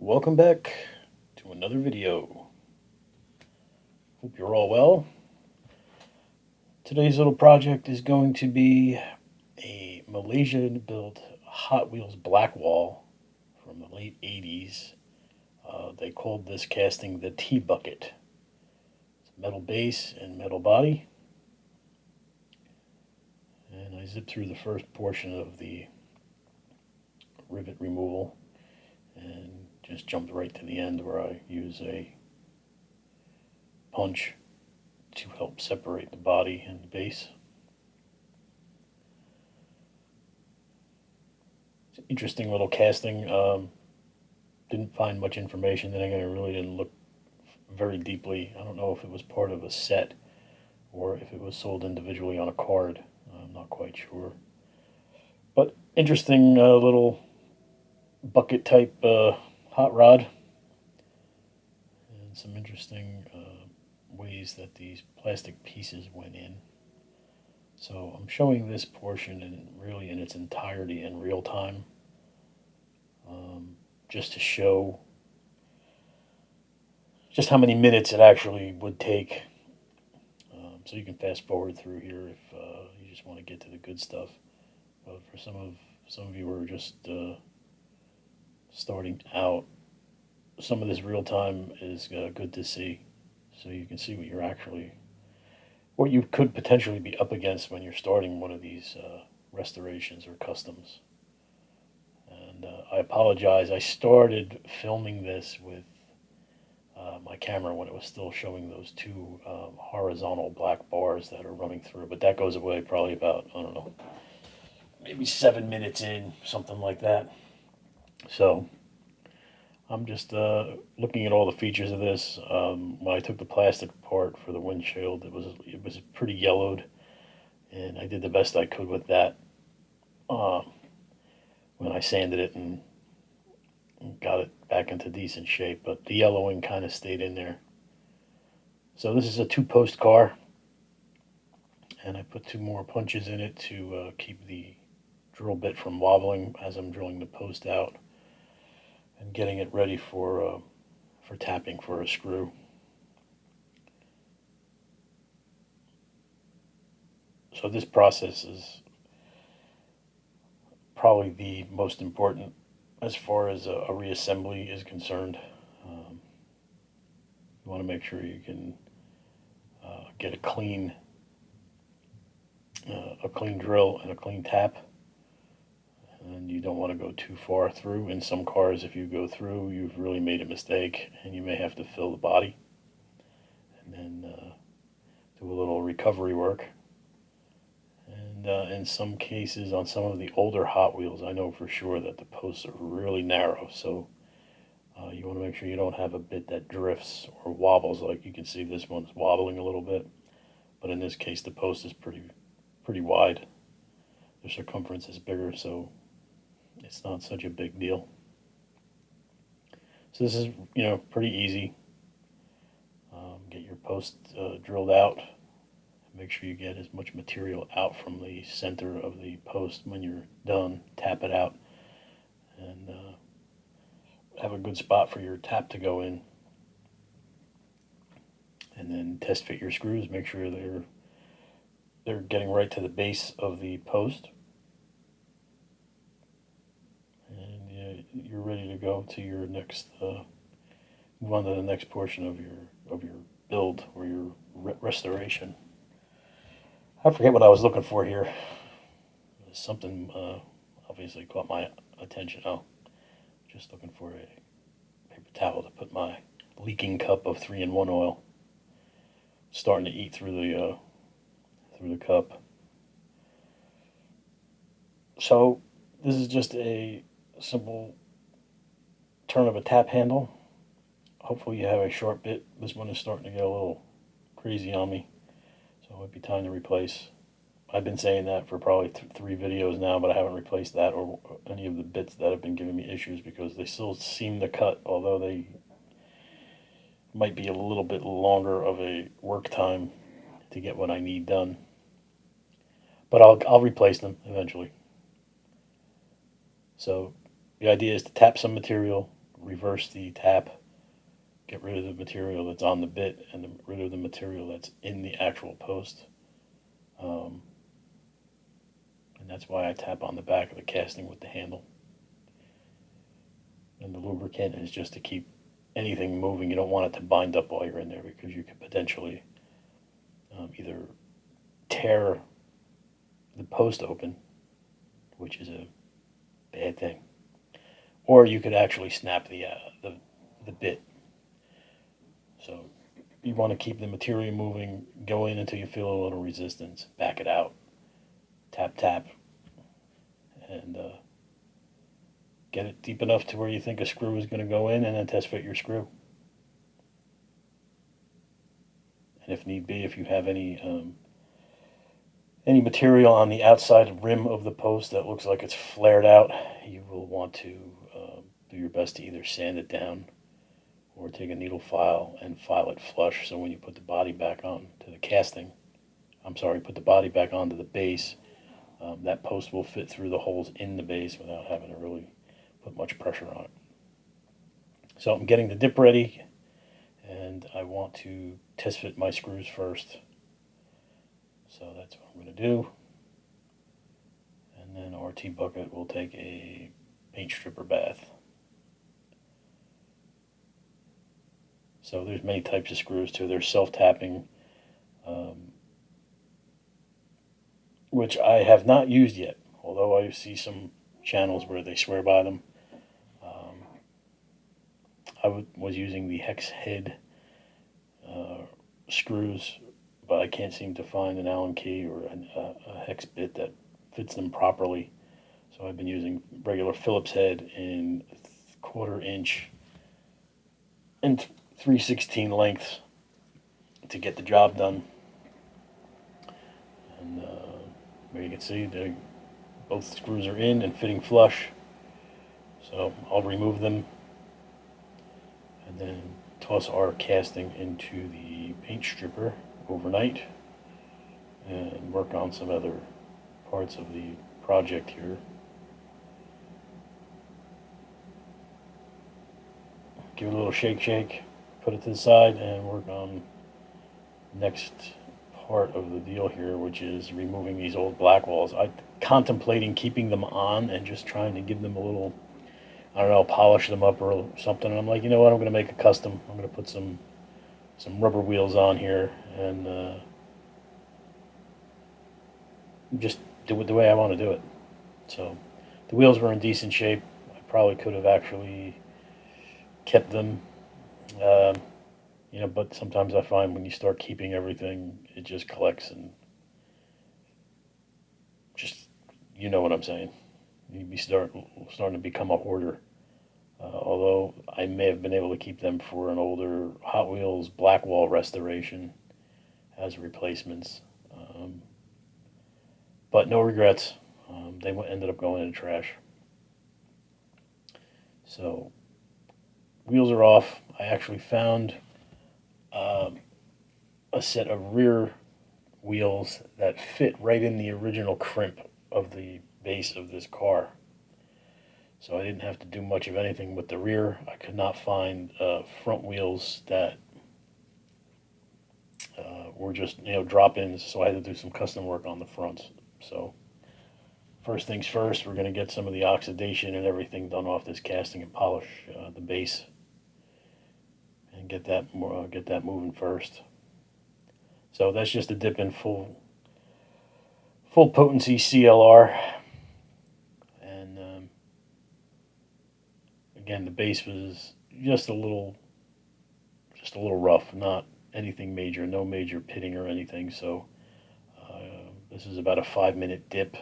Welcome back to another video. Hope you're all well. Today's little project is going to be a Malaysian-built Hot Wheels blackwall from the late 80s. They called this casting the T-Bucket. It's a metal base and metal body. And I zipped through the first portion of the rivet removal and just jumped right to the end where I use a punch to help separate the body and the base. It's an interesting little casting. Didn't find much information. Then again, I really didn't look very deeply. I don't know if it was part of a set or if it was sold individually on a card. I'm not quite sure. But interesting little bucket type hot rod. And some interesting ways that these plastic pieces went in. So I'm showing this portion really in its entirety in real time, just to show just how many minutes it actually would take. So you can fast forward through here if you just want to get to the good stuff. But for some of you who are just starting out, some of this real time is good to see, so you can see what you could potentially be up against when you're starting one of these restorations or customs. And I apologize. I started filming this with my camera when it was still showing those two horizontal black bars that are running through, but that goes away probably about, I don't know, maybe 7 minutes in, something like that. So I'm just looking at all the features of this. When I took the plastic apart for the windshield, it was pretty yellowed, and I did the best I could with that when I sanded it and got it back into decent shape. But the yellowing kind of stayed in there. So this is a two-post car, and I put two more punches in it to keep the drill bit from wobbling as I'm drilling the post out and getting it ready for tapping for a screw. So this process is probably the most important as far as a reassembly is concerned. You want to make sure you can get a clean drill and a clean tap. And you don't want to go too far through. In some cars, if you go through, you've really made a mistake, and you may have to fill the body and then do a little recovery work. And in some cases, on some of the older Hot Wheels, I know for sure that the posts are really narrow, so you want to make sure you don't have a bit that drifts or wobbles. Like you can see, this one's wobbling a little bit, but in this case, the post is pretty wide. The circumference is bigger, so it's not such a big deal. So this is, pretty easy. Get your post drilled out. Make sure you get as much material out from the center of the post. When you're done, tap it out and have a good spot for your tap to go in. And then test fit your screws. Make sure they're getting right to the base of the post. You're ready to go to your next move on to the next portion of your build or your restoration. I forget what I was looking for here. Something obviously caught my attention. Oh, just looking for a paper towel to put my leaking cup of 3-in-1 oil. Starting to eat through the cup. So this is just a simple turn of a tap handle. Hopefully you have a short bit. This one is starting to get a little crazy on me, so it might be time to replace. I've been saying that for probably 3 videos now, but I haven't replaced that or any of the bits that have been giving me issues because they still seem to cut, although they might be a little bit longer of a work time to get what I need done. But I'll replace them eventually. So the idea is to tap some material, reverse the tap, get rid of the material that's on the bit and rid of the material that's in the actual post. Um, and that's why I tap on the back of the casting with the handle. And the lubricant is just to keep anything moving. You don't want it to bind up while you're in there because you could potentially either tear the post open, which is a bad thing, or you could actually snap the bit. So you want to keep the material moving, go in until you feel a little resistance, back it out, tap tap, and get it deep enough to where you think a screw is going to go in, and then test fit your screw. And if need be, if you have any material on the outside rim of the post that looks like it's flared out, you will want to do your best to either sand it down or take a needle file and file it flush, so when you put the body back on to the casting, put the body back onto the base, that post will fit through the holes in the base without having to really put much pressure on it. So I'm getting the dip ready, and I want to test fit my screws first. So that's what I'm going to do. And then RT Bucket will take a paint stripper bath. So there's many types of screws too. There's self-tapping, which I have not used yet, although I see some channels where they swear by them. I was using the hex head screws, but I can't seem to find an Allen key or a hex bit that fits them properly. So I've been using regular Phillips head in 1/4 inch and 3/16 lengths to get the job done. And where you can see, both screws are in and fitting flush. So I'll remove them and then toss our casting into the paint stripper overnight and work on some other parts of the project here. Give it a little shake, put it to the side, and work on the next part of the deal here, which is removing these old black walls. I'm contemplating keeping them on and just trying to give them a little, I don't know, polish them up or something. And I'm like, you know what, I'm going to make a custom. I'm going to put some rubber wheels on here and just do it the way I want to do it. So the wheels were in decent shape. I probably could have actually kept them, but sometimes I find when you start keeping everything, it just collects and just, you know what I'm saying. You starting to become a hoarder. Although I may have been able to keep them for an older Hot Wheels blackwall restoration as replacements. But no regrets. They ended up going in the trash. So wheels are off. I actually found a set of rear wheels that fit right in the original crimp of the base of this car. So I didn't have to do much of anything with the rear. I could not find front wheels that were just drop-ins, so I had to do some custom work on the fronts. So first things first, we're going to get some of the oxidation and everything done off this casting and polish the base, and get that moving first. So that's just a dip in full potency CLR, and again, the base was just a little rough, not anything major, no major pitting or anything. So this is about a 5-minute dip,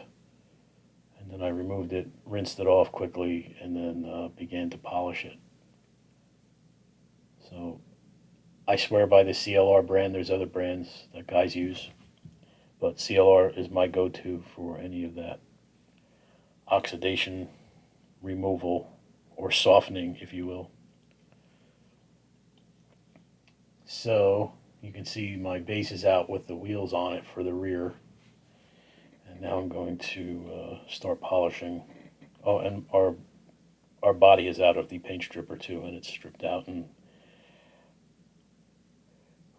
and then I removed it, rinsed it off quickly, and then began to polish it. So I swear by the CLR brand. There's other brands that guys use, but CLR is my go-to for any of that oxidation removal or softening, if you will. So you can see my base is out with the wheels on it for the rear, and now I'm going to start polishing. Oh, and our our body is out of the paint stripper too, and it's stripped out and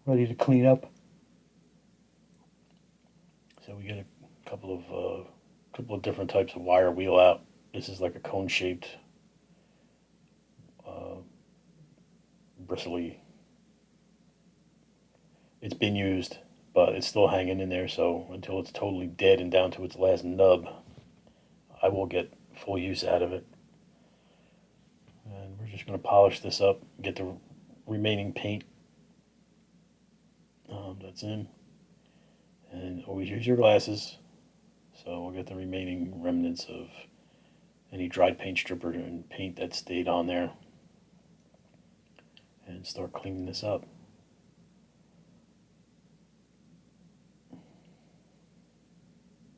ready to clean up. So we get a couple of different types of wire wheel out. This is like a cone shaped, uh, bristly. It's been used, but it's still hanging in there. So until it's totally dead and down to its last nub, I will get full use out of it. And we're just going to polish this up, get the remaining paint that's in, and always use your glasses. So we'll get the remaining remnants of any dried paint stripper and paint that stayed on there and start cleaning this up.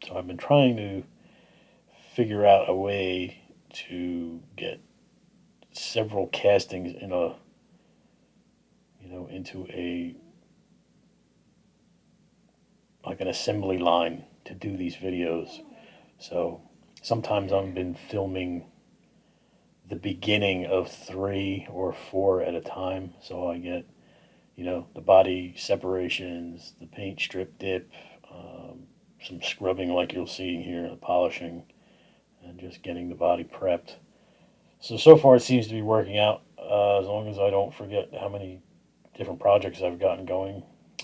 So I've been trying to figure out a way to get several castings in a, into a, like an assembly line to do these videos. So sometimes I've been filming the beginning of 3 or 4 at a time. So I get, the body separations, the paint strip dip, some scrubbing like you'll see here, the polishing, and just getting the body prepped. So far it seems to be working out, as long as I don't forget how many different projects I've gotten going,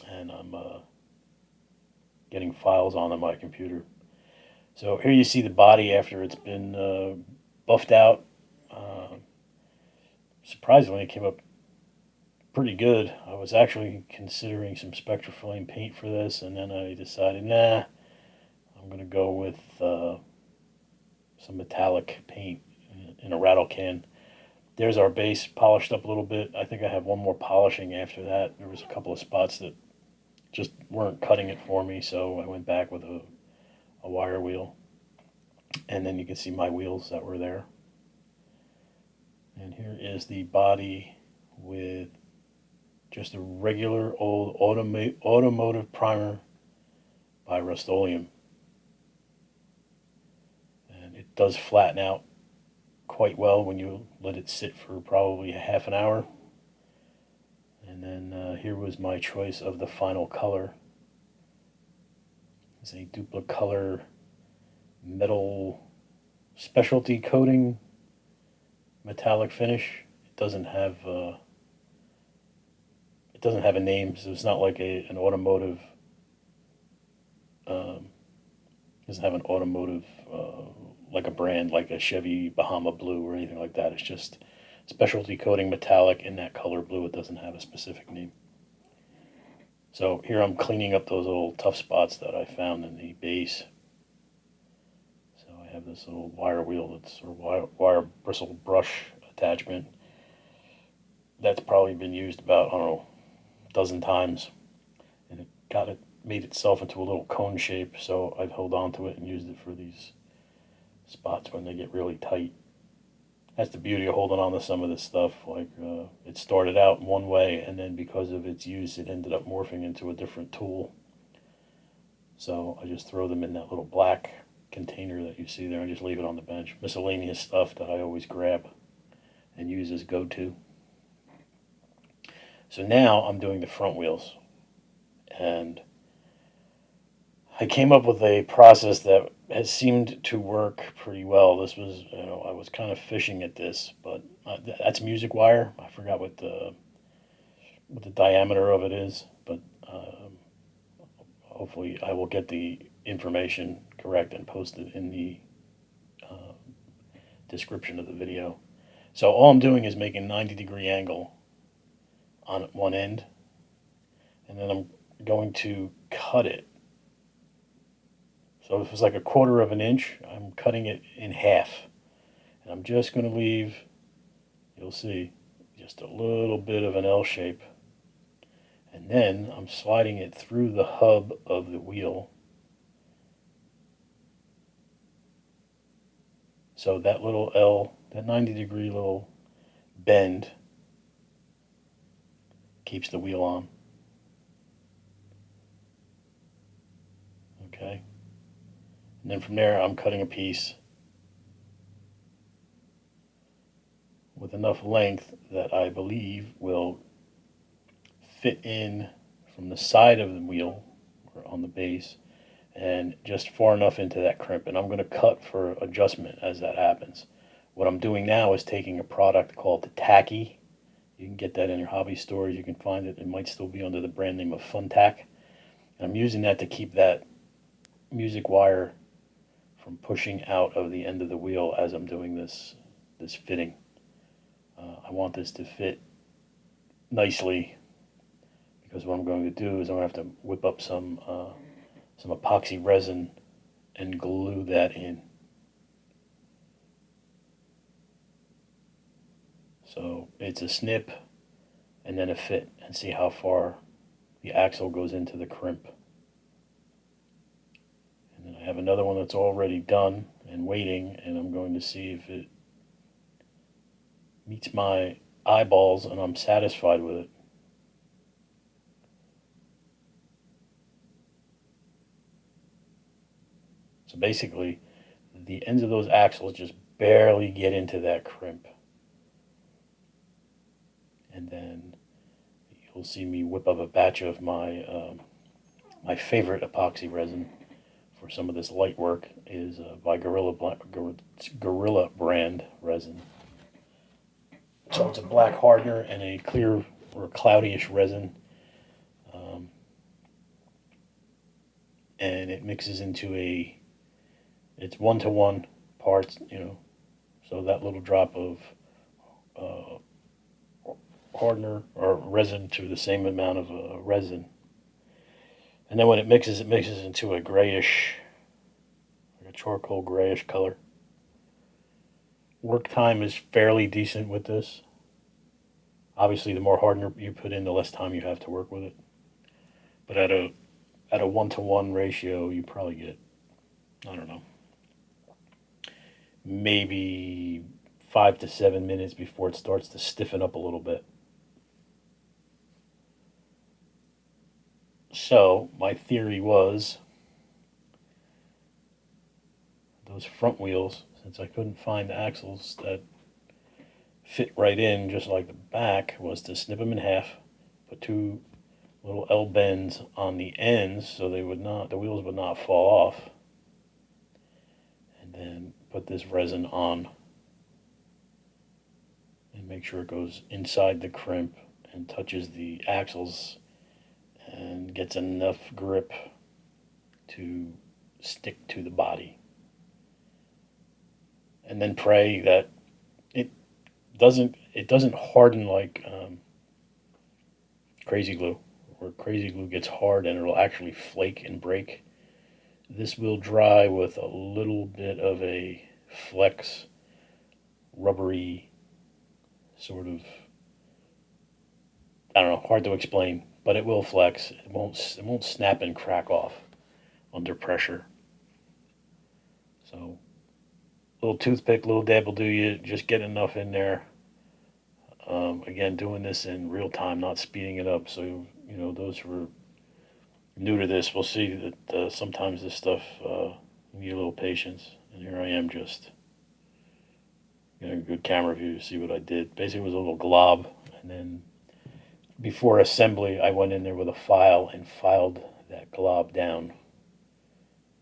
and I'm getting files onto my computer. So here you see the body after it's been buffed out. Uh, Surprisingly, it came up pretty good. I was actually considering some Spectraflame paint for this, and then I decided, nah, I'm going to go with some metallic paint in a rattle can. There's our base polished up a little bit. I think I have one more polishing after that. There was a couple of spots that just weren't cutting it for me, so I went back with a wire wheel. And then you can see my wheels that were there. And here is the body with just a regular old automotive primer by Rust-Oleum. And it does flatten out quite well when you let it sit for probably a half an hour. And then here was my choice of the final color. It's a Duplicolor metal specialty coating metallic finish. It doesn't have a name, so it's not like an automotive. Doesn't have an automotive like a brand like a Chevy Bahama Blue or anything like that. It's just specialty coating metallic in that color blue. It doesn't have a specific name. So here I'm cleaning up those little tough spots that I found in the base. So I have this little wire wheel or wire bristle brush attachment that's probably been used about, I don't know, a dozen times, and it made itself into a little cone shape. So I've held on to it and used it for these spots when they get really tight. That's the beauty of holding on to some of this stuff. Like it started out one way, and then because of its use, it ended up morphing into a different tool. So I just throw them in that little black container that you see there and just leave it on the bench. Miscellaneous stuff that I always grab and use as go-to. So now I'm doing the front wheels, and I came up with a process that has seemed to work pretty well. This was, I was kind of fishing at this, but that's music wire. I forgot what the diameter of it is, but hopefully I will get the information correct and post it in the uh, description of the video. So all I'm doing is making a 90-degree angle on one end, and then I'm going to cut it. So if it's like a quarter of an inch, I'm cutting it in half. And I'm just going to leave, you'll see, just a little bit of an L shape. And then I'm sliding it through the hub of the wheel. So that little L, that 90-degree little bend, keeps the wheel on. Okay. And then from there, I'm cutting a piece with enough length that I believe will fit in from the side of the wheel or on the base and just far enough into that crimp. And I'm going to cut for adjustment as that happens. What I'm doing now is taking a product called the Tacky. You can get that in your hobby stores. You can find it. It might still be under the brand name of Funtac. And I'm using that to keep that music wire from pushing out of the end of the wheel as I'm doing this fitting. I want this to fit nicely because what I'm going to do is I'm going to have to whip up some epoxy resin and glue that in. So it's a snip and then a fit and see how far the axle goes into the crimp. And then I have another one that's already done and waiting, and I'm going to see if it meets my eyeballs and I'm satisfied with it. So basically, the ends of those axles just barely get into that crimp. And then you'll see me whip up a batch of my favorite epoxy resin for some of this light work is by Gorilla brand resin. So it's a black hardener and a clear or cloudyish resin, and it mixes into it's 1-to-1 parts, so that little drop of uh, hardener or resin to the same amount of resin. And then when it mixes into a grayish, like a charcoal grayish color. Work time is fairly decent with this. Obviously, the more hardener you put in, the less time you have to work with it. But at a 1-to-1 ratio, you probably get, I don't know, maybe 5 to 7 minutes before it starts to stiffen up a little bit. So my theory was those front wheels, since I couldn't find axles that fit right in just like the back, was to snip them in half, put two little L bends on the ends so the wheels would not fall off, and then put this resin on and make sure it goes inside the crimp and touches the axles and gets enough grip to stick to the body. And then pray that it doesn't harden like crazy glue, where crazy glue gets hard and it'll actually flake and break. This will dry with a little bit of a flex, rubbery sort of, I don't know, hard to explain, but it will flex. It won't snap and crack off under pressure. So little toothpick, little dab will do you. Just get enough in there. Again, doing this in real time, not speeding it up. So those who are new to this will see that sometimes this stuff you need a little patience. And here I am, just getting a good camera view to see what I did. Basically, it was a little glob, and then before assembly, I went in there with a file and filed that glob down,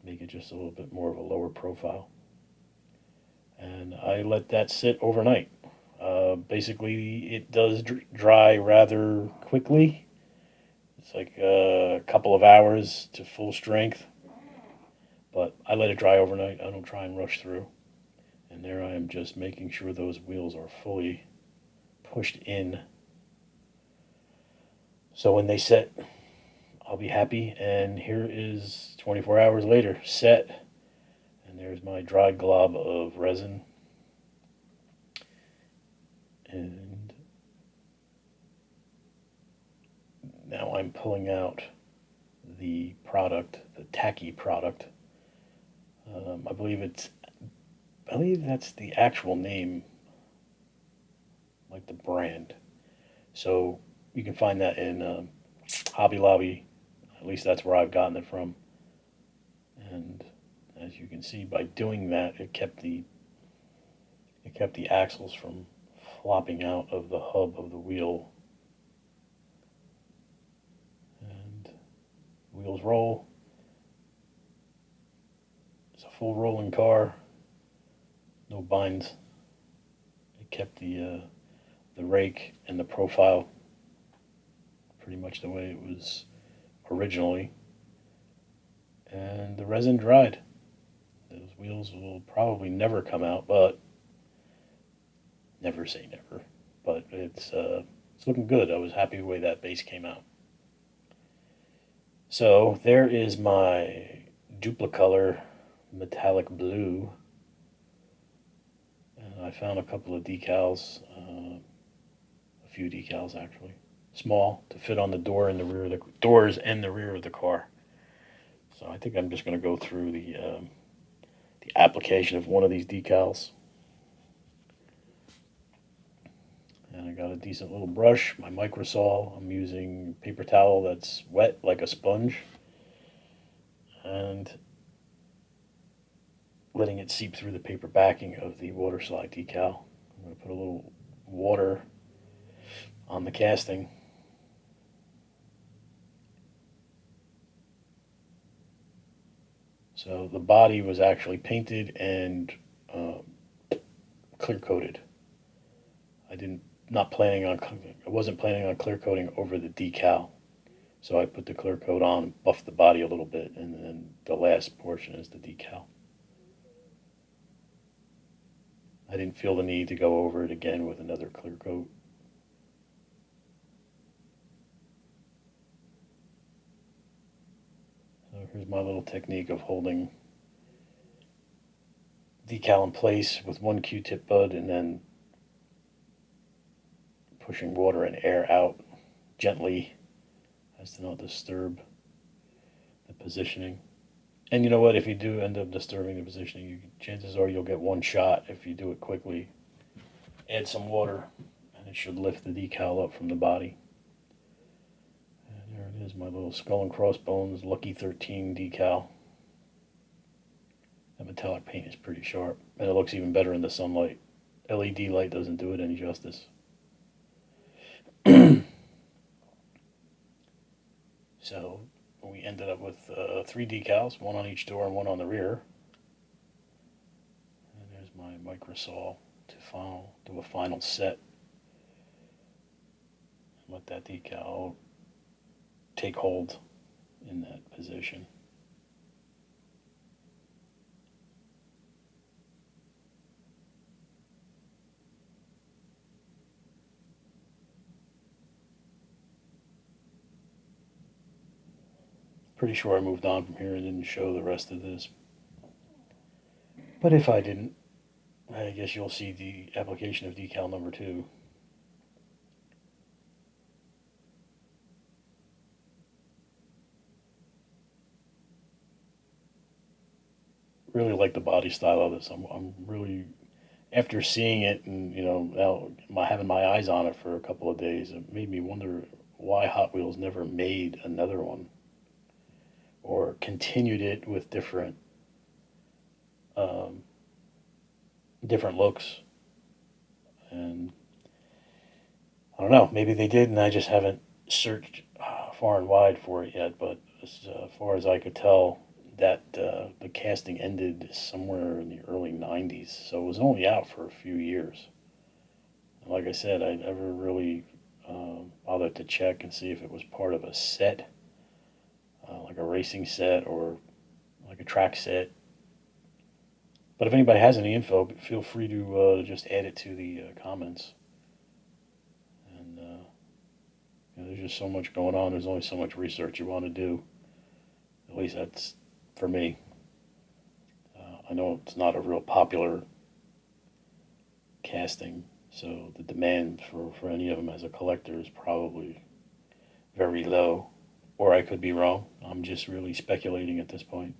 make it just a little bit more of a lower profile. And I let that sit overnight. Basically, it does dry rather quickly. It's like a couple of hours to full strength. But I let it dry overnight. I don't try and rush through. And there I am, just making sure those wheels are fully pushed in. So when they set, I'll be happy. And here is 24 hours later, set. And there's my dried glob of resin. And now I'm pulling out the product, the Tacky product. I believe that's the actual name, like the brand. So you can find that in Hobby Lobby. At least that's where I've gotten it from. And as you can see, by doing that, it kept the axles from flopping out of the hub of the wheel. And wheels roll. It's a full rolling car. No binds. It kept the rake and the profile pretty much the way it was originally. And the resin dried. Those wheels will probably never come out, but never say never. But it's looking good. I was happy the way that base came out. So there is my duplicolor metallic blue. And I found a couple of decals, a few decals actually, small to fit on the door and the rear of the doors and the rear of the car. So I think I'm just going to go through the application of one of these decals. And I got a decent little brush, my microsol. I'm using paper towel that's wet like a sponge. And letting it seep through the paper backing of the water slide decal. I'm going to put a little water on the casting. So the body was actually painted and clear coated. I wasn't planning on clear coating over the decal. So I put the clear coat on, buffed the body a little bit, and then the last portion is the decal. I didn't feel the need to go over it again with another clear coat. So here's my little technique of holding decal in place with one Q-tip bud and then pushing water and air out gently as to not disturb the positioning. And you know what? If you do end up disturbing the positioning, chances are you'll get one shot if you do it quickly. Add some water, and it should lift the decal up from the body. And there it is, my little skull and crossbones Lucky 13 decal. That metallic paint is pretty sharp, and it looks even better in the sunlight. LED light doesn't do it any justice. So we ended up with 3 decals, one on each door and one on the rear. And there's my microsol to do a final set. Let that decal take hold in that position. Pretty sure I moved on from here and didn't show the rest of this. But if I didn't, I guess you'll see the application of decal number 2. Really like the body style of this. I'm really, after seeing it and now having my eyes on it for a couple of days, it made me wonder why Hot Wheels never made another one or continued it with um, different looks. And I don't know, maybe they did, and I just haven't searched far and wide for it yet. But as far as I could tell, that the casting ended somewhere in the early '90s, so it was only out for a few years. And like I said, I never really bothered to check and see if it was part of a set, like a racing set or like a track set. But if anybody has any info, feel free to just add it to the comments. And there's just so much going on. There's only so much research you want to do. At least that's for me. I know it's not a real popular casting, so the demand for any of them as a collector is probably very low. Or I could be wrong. I'm just really speculating at this point.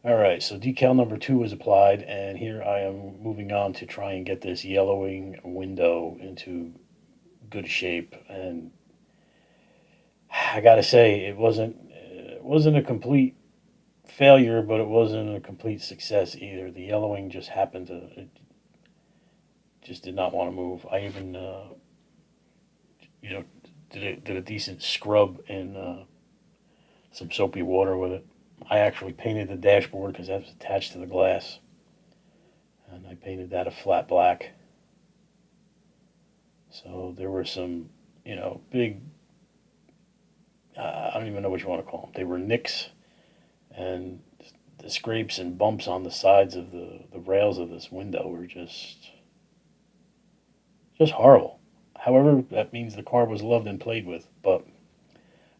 All right, so decal number 2 was applied, and here I am moving on to try and get this yellowing window into good shape. And I gotta say, it wasn't a complete failure, but it wasn't a complete success either. The yellowing just happened to, it just did not want to move. I even, you know, did a decent scrub in some soapy water with it. I actually painted the dashboard because that was attached to the glass, and I painted that a flat black. So there were some, big, I don't even know what you want to call them. They were nicks and the scrapes and bumps on the sides of the rails of this window were just horrible. However, that means the car was loved and played with, but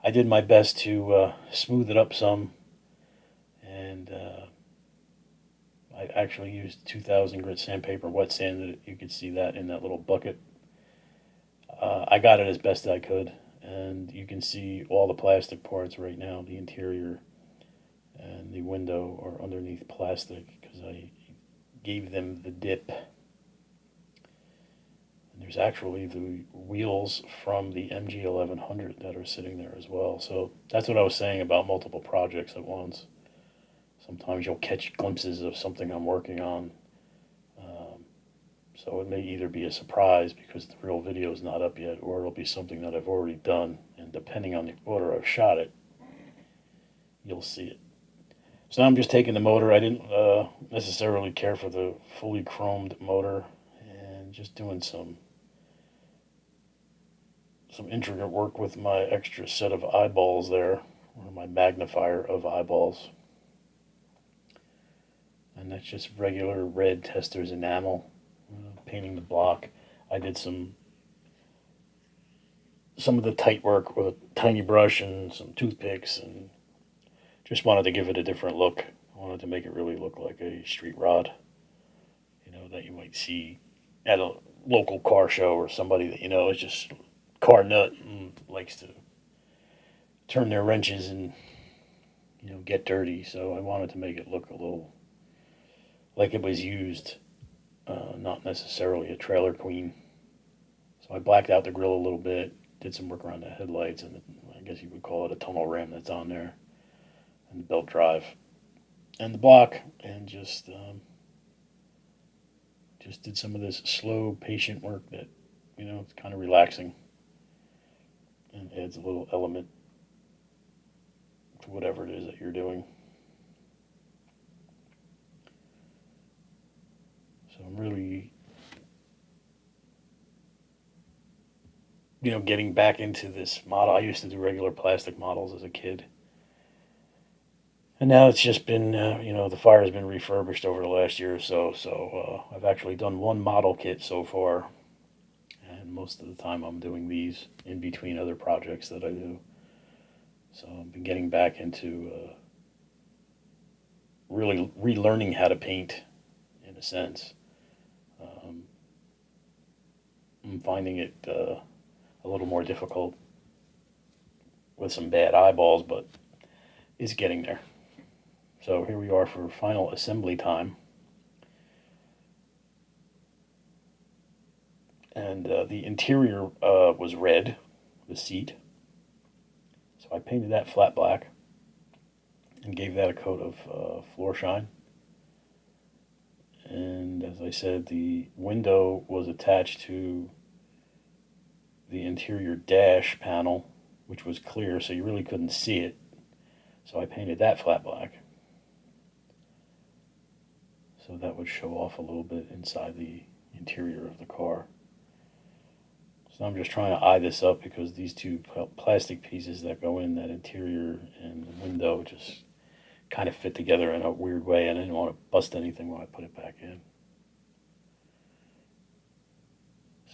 I did my best to smooth it up some, and I actually used 2000 grit sandpaper, wet sanded it. You could see that in that little bucket. I got it as best I could, and you can see all the plastic parts right now. The interior and the window are underneath plastic because I gave them the dip. And there's actually the wheels from the MG 1100 that are sitting there as well. So that's what I was saying about multiple projects at once. Sometimes you'll catch glimpses of something I'm working on. So it may either be a surprise because the real video is not up yet, or it'll be something that I've already done. And depending on the order I've shot it, you'll see it. So now I'm just taking the motor. I didn't necessarily care for the fully chromed motor, and just doing some intricate work with my extra set of eyeballs there, or my magnifier of eyeballs. And that's just regular red Testors enamel, painting the block. I did some of the tight work with a tiny brush and some toothpicks, and just wanted to give it a different look. I wanted to make it really look like a street rod, that you might see at a local car show, or somebody that is just car nut and likes to turn their wrenches and get dirty. So I wanted to make it look a little like it was used, not necessarily a trailer queen. So I blacked out the grill a little bit, did some work around the headlights, and I guess you would call it a tunnel ram that's on there, and the belt drive, and the block, and just did some of this slow, patient work that it's kind of relaxing and adds a little element to whatever it is that you're doing. So I'm really, getting back into this model. I used to do regular plastic models as a kid. And now it's just been, the fire has been refurbished over the last year or so. So I've actually done one model kit so far. And most of the time I'm doing these in between other projects that I do. So I've been getting back into really relearning how to paint, in a sense. I'm finding it a little more difficult with some bad eyeballs, but it's getting there. So here we are for final assembly time. And the interior was red, the seat. So I painted that flat black and gave that a coat of floor shine. And as I said, the window was attached to the interior dash panel, which was clear, so you really couldn't see it. So I painted that flat black, so that would show off a little bit inside the interior of the car. So I'm just trying to eye this up because these two plastic pieces that go in that interior and the window just kind of fit together in a weird way, and I didn't want to bust anything when I put it back in.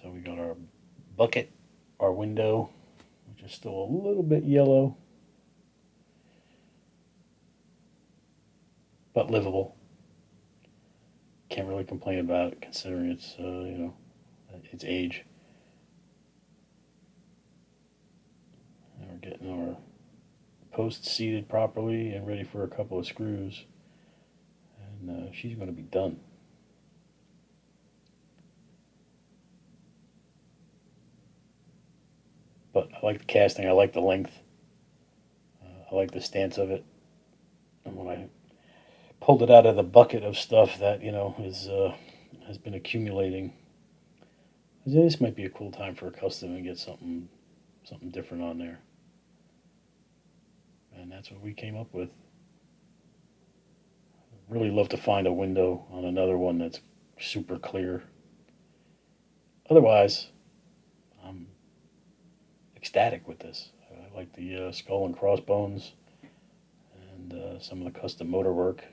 So we got our bucket, our window, which is still a little bit yellow, but livable. Can't really complain about it considering its its age. And we're getting our posts seated properly and ready for a couple of screws, and she's going to be done. But I like the casting. I like the length. I like the stance of it. And when I pulled it out of the bucket of stuff that is has been accumulating, I said, this might be a cool time for a custom and get something different on there. And that's what we came up with. Really love to find a window on another one that's super clear. Otherwise, I'm ecstatic with this. I like the skull and crossbones and some of the custom motor work.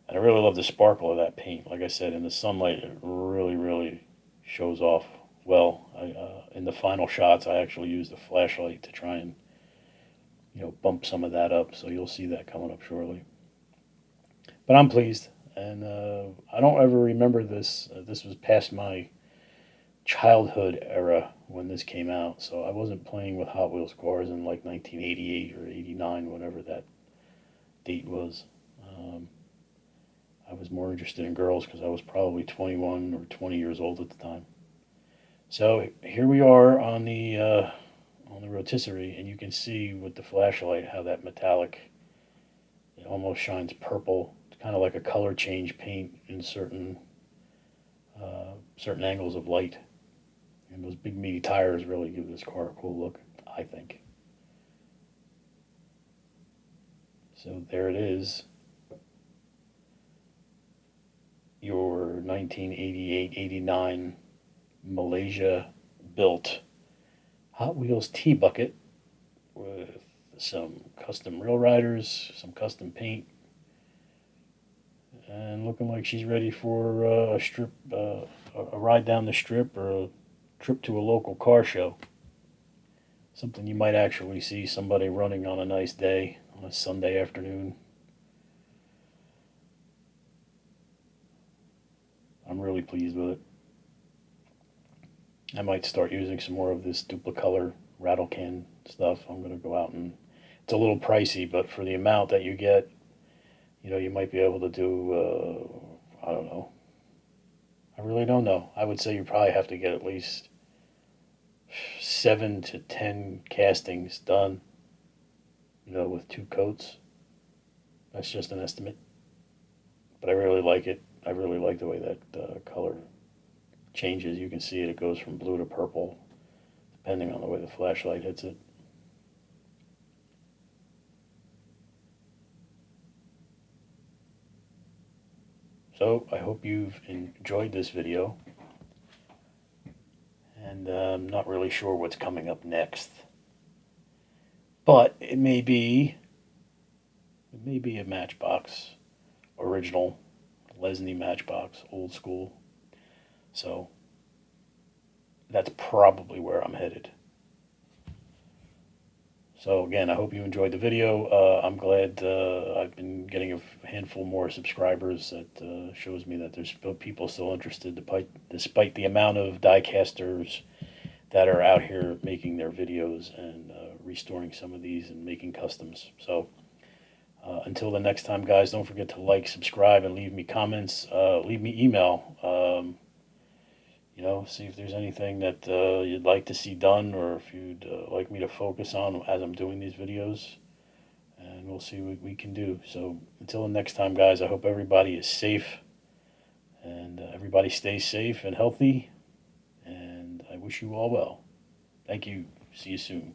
And I really love the sparkle of that paint. Like I said, in the sunlight, it really, really shows off well. In the final shots, I actually used a flashlight to try and bump some of that up. So you'll see that coming up shortly. But I'm pleased, and I don't ever remember this. This was past my childhood era when this came out, so I wasn't playing with Hot Wheels cars in like 1988 or 89, whatever that date was. I was more interested in girls because I was probably 21 or 20 years old at the time. So here we are on the rotisserie, and you can see with the flashlight how that metallic, it almost shines purple. It's kind of like a color change paint in certain angles of light. And those big meaty tires really give this car a cool look, I think. So there it is. Your 1988-89 Malaysia built Hot Wheels T-Bucket with some custom rail riders, some custom paint, and looking like she's ready for a ride down the strip or a trip to a local car show. Something you might actually see somebody running on a nice day, on a Sunday afternoon. I'm really pleased with it. I might start using some more of this Duplicolor rattle can stuff. I'm going to go out and, it's a little pricey, but for the amount that you get, you might be able to do, I don't know. I really don't know. I would say you probably have to get at least 7 to 10 castings done, with 2 coats. That's just an estimate. But I really like it. I really like the way that color changes. You can see it. It goes from blue to purple, depending on the way the flashlight hits it. So I hope you've enjoyed this video. And I'm not really sure what's coming up next. But it may be a Matchbox original, Lesney Matchbox, old school. So that's probably where I'm headed. So again, I hope you enjoyed the video. I'm glad I've been getting a handful more subscribers. That shows me that there's people still interested, despite the amount of die casters that are out here making their videos and restoring some of these and making customs. So until the next time, guys, don't forget to like, subscribe, and leave me comments. Leave me email. See if there's anything that you'd like to see done, or if you'd like me to focus on as I'm doing these videos. And we'll see what we can do. So until the next time, guys, I hope everybody is safe. And everybody stays safe and healthy. And I wish you all well. Thank you. See you soon.